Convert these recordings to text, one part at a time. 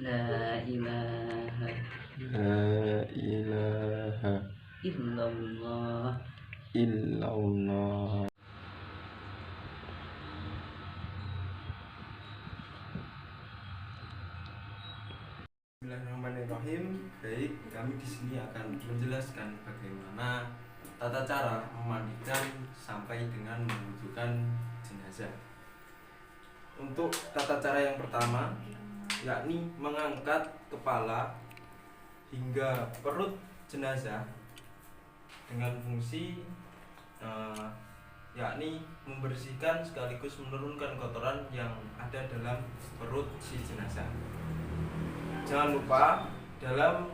La ilaha La ilaha illallah. illallah. Bismillahirrahmanirrahim. Baik, kami di sini akan menjelaskan bagaimana tata cara memandikan sampai dengan menguburkan jenazah. Untuk tata cara yang pertama, yakni mengangkat kepala hingga perut jenazah dengan fungsi yakni membersihkan sekaligus menurunkan kotoran yang ada dalam perut si jenazah. Jangan lupa dalam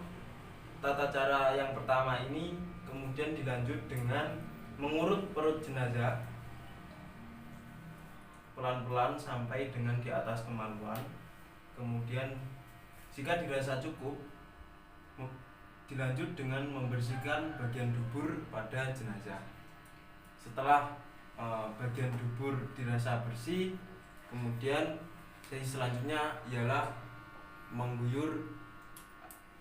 tata cara yang pertama ini kemudian dilanjut dengan mengurut perut jenazah pelan-pelan sampai dengan di atas kemaluan. Kemudian jika dirasa cukup, dilanjut dengan membersihkan bagian dubur pada jenazah. Setelah bagian dubur dirasa bersih, kemudian sesi selanjutnya ialah mengguyur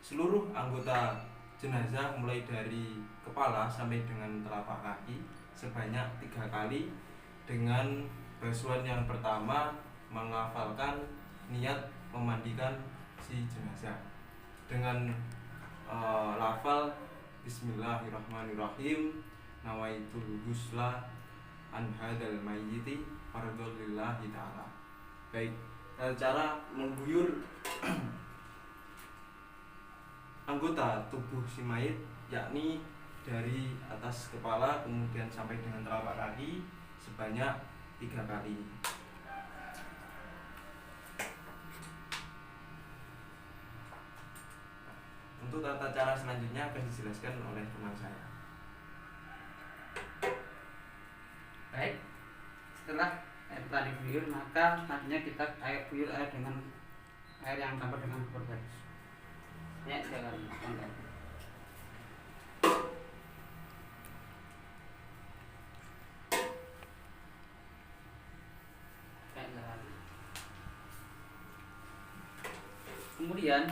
seluruh anggota jenazah mulai dari kepala sampai dengan telapak kaki sebanyak 3 kali dengan basuhan yang pertama menghafalkan niat memandikan si jenazah dengan lafal Bismillahirrahmanirrahim, nawaitul ghusla an hadzal mayyiti fardholillahi ta'ala. Baik, cara mengguyur anggota tubuh si mayit yakni dari atas kepala kemudian sampai dengan telapak kaki sebanyak 3 kali. Untuk tata cara selanjutnya akan dijelaskan oleh teman saya. Baik, setelah air telah diguyur, maka selanjutnya kita guyur air dengan air yang campur dengan berbaris. Ya, jangan enggak. Kemudian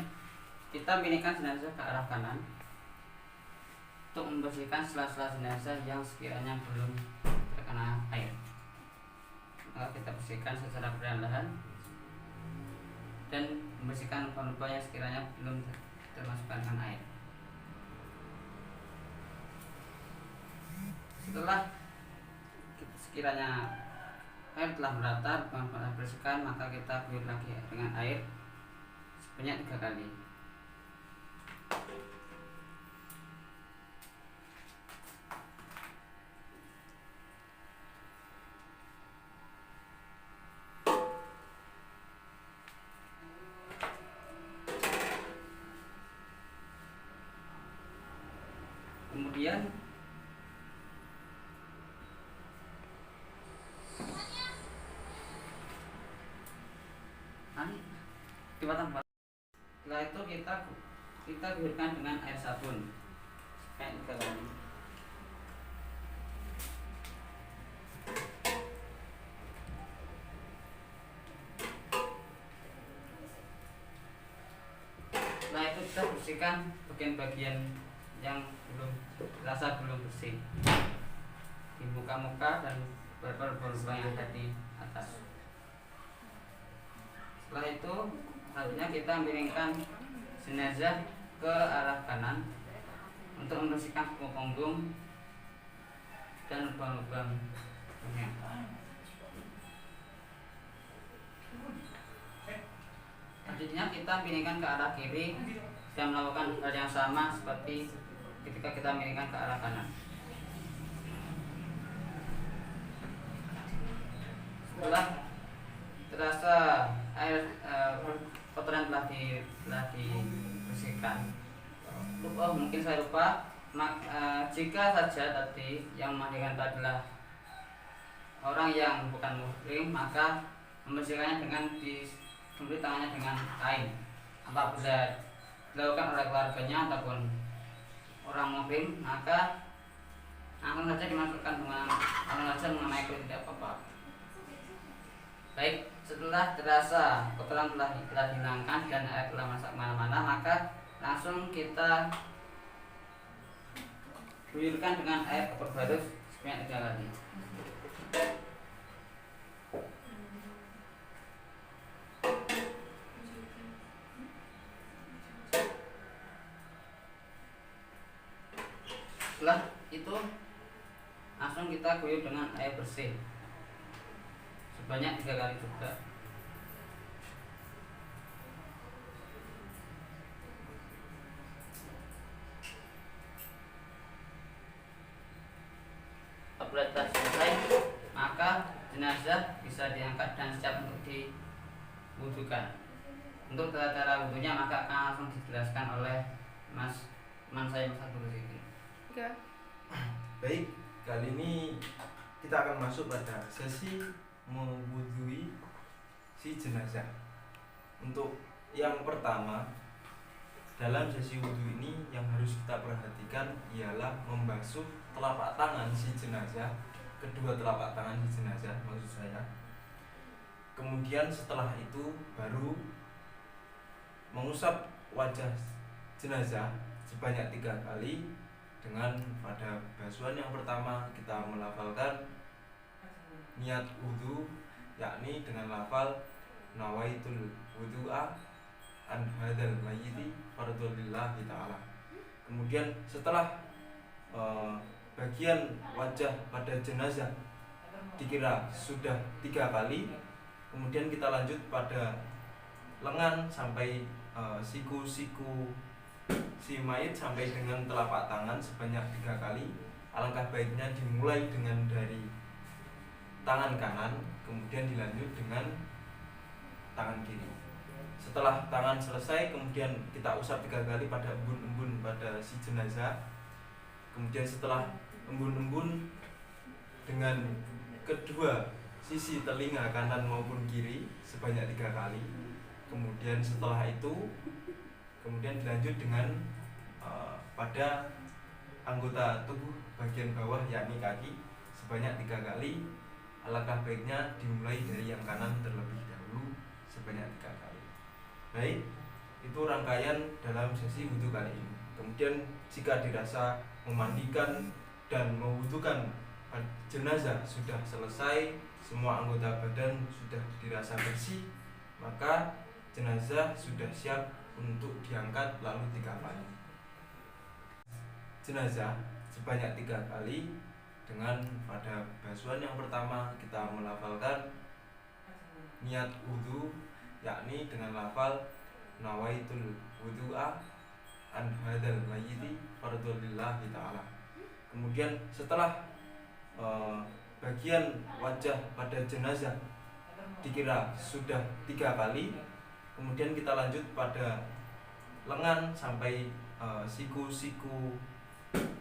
kita milihkan jenazah ke arah kanan untuk membersihkan sela-sela jenazah yang sekiranya belum terkena air. Maka kita bersihkan secara perlahan dan membersihkan lubang-lubang yang sekiranya belum termasukkan dengan air. Setelah sekiranya air telah merata, lubang telah bersihkan, maka kita guyur lagi dengan air sebanyak 3 kali. Kemudian setelah itu kita guyurkan dengan air sabun kayak 3 kali. Setelah itu kita bersihkan bagian-bagian yang belum bersih di muka-muka dan beberapa lubang yang ada di atas. Setelah itu selanjutnya kita miringkan jenazah ke arah kanan untuk membersihkan punggung dan lubang-lubangnya. Selanjutnya kita miringkan ke arah kiri dan melakukan hal yang sama seperti ketika kita miringkan ke arah kanan. Setelah terasa air kotoran telah dibersihkan, mungkin saya lupa, jika saja tadi yang memandikan adalah orang yang bukan muslim, maka membersihkannya dengan ditumbuk tangannya dengan kain. Apabila dilakukan oleh keluarganya ataupun orang muslim, maka langsung saja dimasukkan dengan langsung saja mengenai kulit, tidak apa-apa. Baik, setelah terasa kotoran telah hilangkan dan air telah masuk kemana-mana, maka langsung kita guyurkan dengan air kompor baru sebanyak 3 kali. Setelah itu langsung kita guyur dengan air bersih sebanyak 3 kali juga. Apabila telah selesai, maka jenazah bisa diangkat dan siap untuk diwudukan. Untuk tata cara wudunya maka akan langsung dijelaskan oleh teman saya Mas Abdul ini. Baik, kali ini kita akan masuk pada sesi mewudhui si jenazah. Untuk yang pertama, dalam sesi wudhu ini yang harus kita perhatikan ialah membasuh telapak tangan si jenazah, kedua telapak tangan si jenazah maksud saya. Kemudian setelah itu baru mengusap wajah jenazah sebanyak 3 kali. Dengan pada basuhan yang pertama kita melafalkan niat wudhu, yakni dengan lafal nawaitul wudhu'a an hadzal mayyiti fardhulillahi ta'ala. Kemudian setelah bagian wajah pada jenazah dikira sudah 3 kali, kemudian kita lanjut pada lengan sampai siku-siku si mayit sampai dengan telapak tangan sebanyak 3 kali. Alangkah baiknya dimulai dengan dari tangan kanan, kemudian dilanjut dengan tangan kiri. Setelah tangan selesai, kemudian kita usap 3 kali pada embun-embun pada si jenazah. Kemudian setelah embun-embun dengan kedua sisi telinga kanan maupun kiri sebanyak 3 kali. Kemudian setelah itu kemudian dilanjut dengan pada anggota tubuh bagian bawah yakni kaki sebanyak 3 kali. Alangkah baiknya dimulai dari yang kanan terlebih dahulu sebanyak 3 kali. Baik, itu rangkaian dalam sesi wudhu kali ini. Kemudian jika dirasa memandikan dan mewudhukan jenazah sudah selesai, semua anggota badan sudah dirasa bersih, maka jenazah sudah siap untuk diangkat lalu dikafani. Jenazah sebanyak 3 kali. Dengan pada basuhan yang pertama kita melafalkan niat wudhu, yakni dengan lafal nawaitul wudhu'a an hadzal mayyiti fardhulillahi ta'ala. Kemudian setelah bagian wajah pada jenazah dikira sudah 3 kali, kemudian kita lanjut pada lengan sampai siku-siku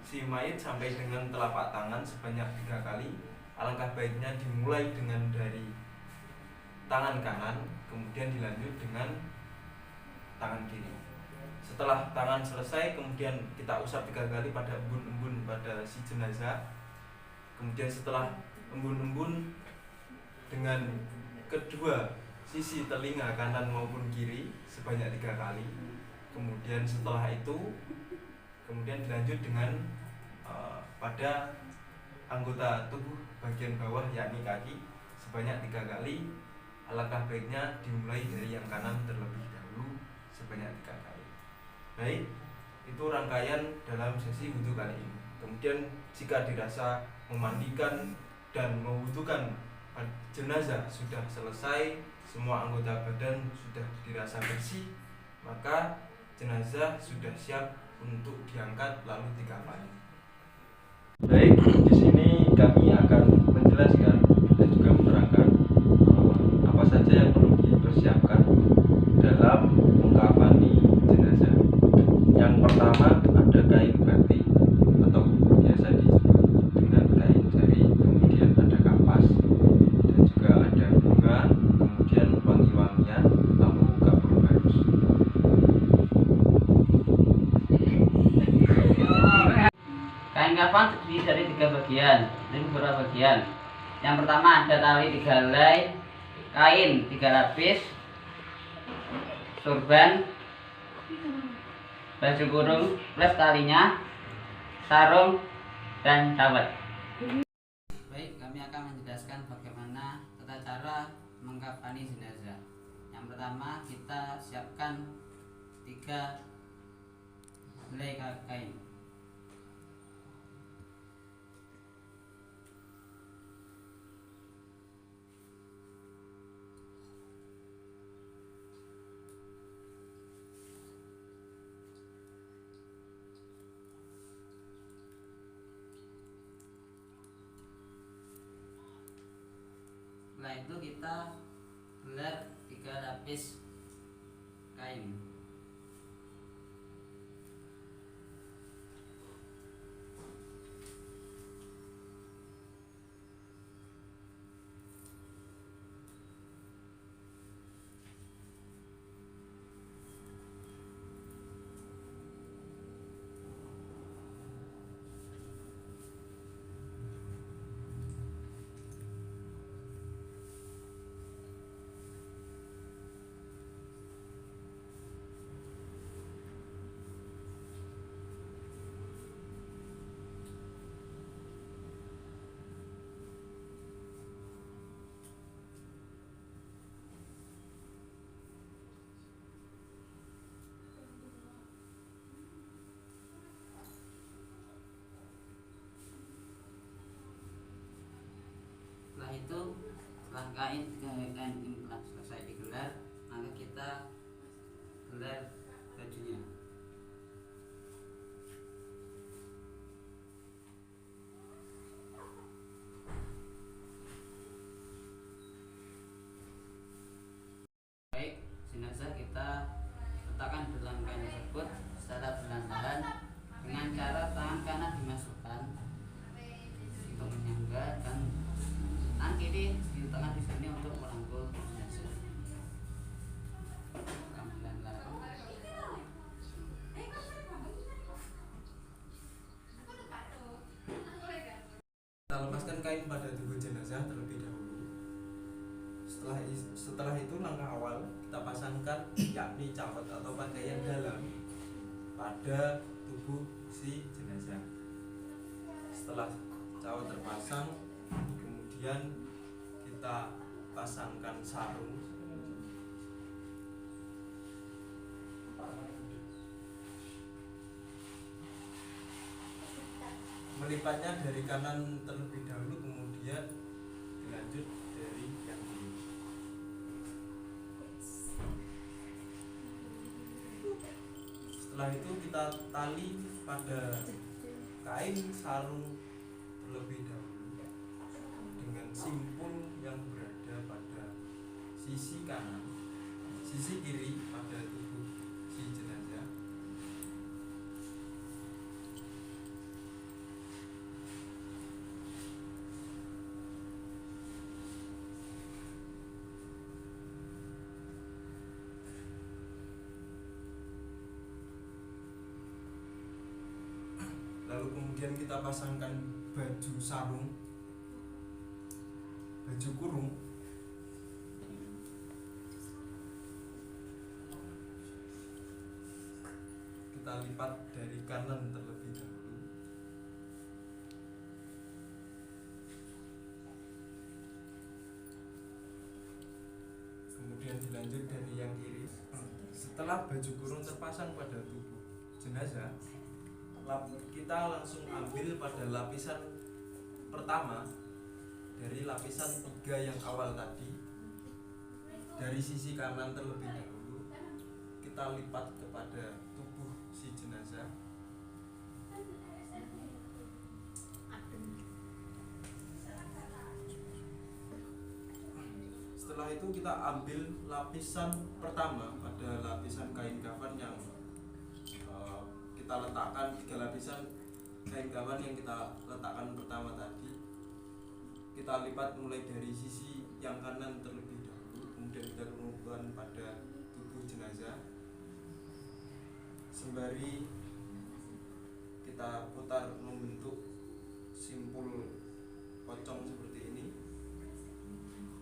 si mayit sampai dengan telapak tangan sebanyak 3 kali. Alangkah baiknya dimulai dengan dari tangan kanan, kemudian dilanjut dengan tangan kiri. Setelah tangan selesai, kemudian kita usap 3 kali pada embun-embun pada si jenazah. Kemudian setelah embun-embun dengan kedua sisi telinga kanan maupun kiri sebanyak 3 kali. Kemudian setelah itu kemudian dilanjut dengan pada anggota tubuh bagian bawah yakni kaki sebanyak 3 kali. Alangkah baiknya dimulai dari yang kanan terlebih dahulu sebanyak 3 kali. Baik, itu rangkaian dalam sesi wudhu kali ini. Kemudian jika dirasa memandikan dan mewudhukan jenazah sudah selesai, semua anggota badan sudah dirasa bersih, maka jenazah sudah siap untuk diangkat lalu dikafani. Baik, di sini kami akan menjelaskan dan juga menerangkan apa saja yang perlu dipersiapkan dalam mengkafani jenazah. Yang pertama ada kain batik atau biasa disebut dengan kain jari, kemudian ada kapas dan juga ada bunga, kemudian wangi-wangian, lalu kapur barus. Kain kafan terdiri dari 3 bagian, dari beberapa bagian. Yang pertama ada tali 3 helai kain 3 lapis, sorban, baju kurung plus talinya, sarung, dan dawet. Baik, kami akan menjelaskan bagaimana tata cara mengkafani jenazah. Yang pertama, kita siapkan 3 helai kain. Setelah itu kita gelar 3 lapis kain. Setelah itu, setelah kain ini telah selesai digelar, maka kita gelar bajunya. Baik, jenazah kita letakkan dalam kain tersebut secara perlahan-lahan dengan cara tangan kanan dimasukkan untuk menyangga dan tangan kiri diletakkan di sini untuk merangkul jenazah. Kita lepaskan kain pada tubuh jenazah terlebih dahulu. Setelah itu langkah awal kita pasangkan yakni cawat atau pakaian dalam pada tubuh si jenazah. Setelah cawat terpasang, kemudian kita pasangkan sarung. Melipatnya dari kanan terlebih dahulu, kemudian dilanjut dari yang kiri. Setelah itu kita tali pada kain sarung terlebih dahulu dengan simpul yang berada pada sisi kanan, sisi kiri pada tubuh si jenazah. Lalu kemudian kita pasangkan baju sarung, baju kurung. Kita lipat dari kanan terlebih dahulu. Kemudian dilanjut dari yang kiri. Setelah baju kurung terpasang pada tubuh jenazah, kita langsung ambil pada lapisan pertama dari lapisan 3 yang awal tadi. Dari sisi kanan terlebih dahulu kita lipat kepada tubuh si jenazah. Setelah itu kita ambil lapisan pertama pada lapisan kain kafan yang kita letakkan 3 lapisan kain kafan yang kita letakkan pertama tadi. Kita lipat mulai dari sisi yang kanan terlebih dahulu, kemudian kita kemudian pada tubuh jenazah. Sembari kita putar membentuk simpul pocong seperti ini.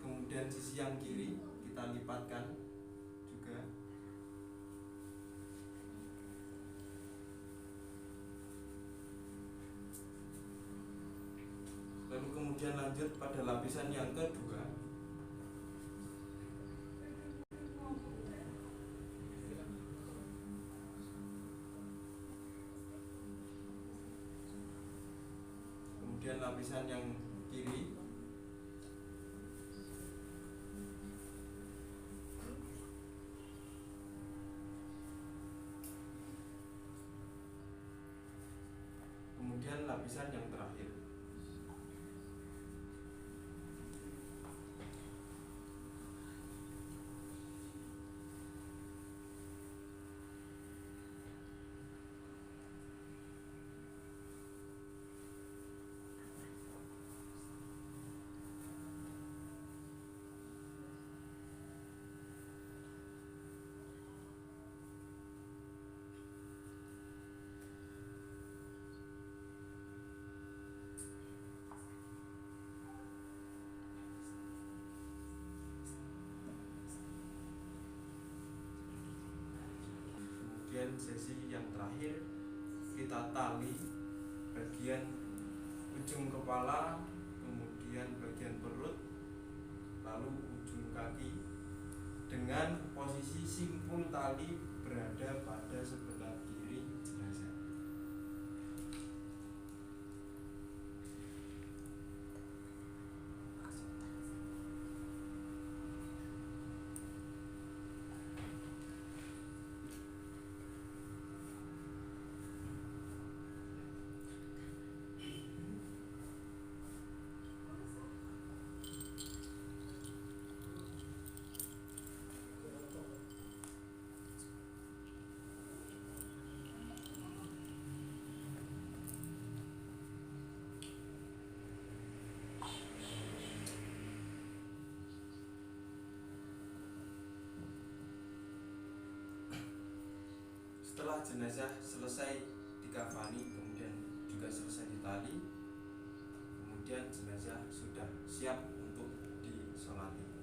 Kemudian Kemudian sisi yang kiri kita lipatkan juga. Lalu kemudian lanjut pada lapisan yang kedua. Kemudian lapisan yang kiri. Kemudian lapisan yang terakhir. Kemudian sesi yang terakhir kita tali bagian ujung kepala, kemudian bagian perut, lalu ujung kaki dengan posisi simpul tali berada pada sebelah kiri jenazah. Setelah jenazah selesai dikafani, kemudian juga selesai ditali, kemudian jenazah sudah siap untuk disolati.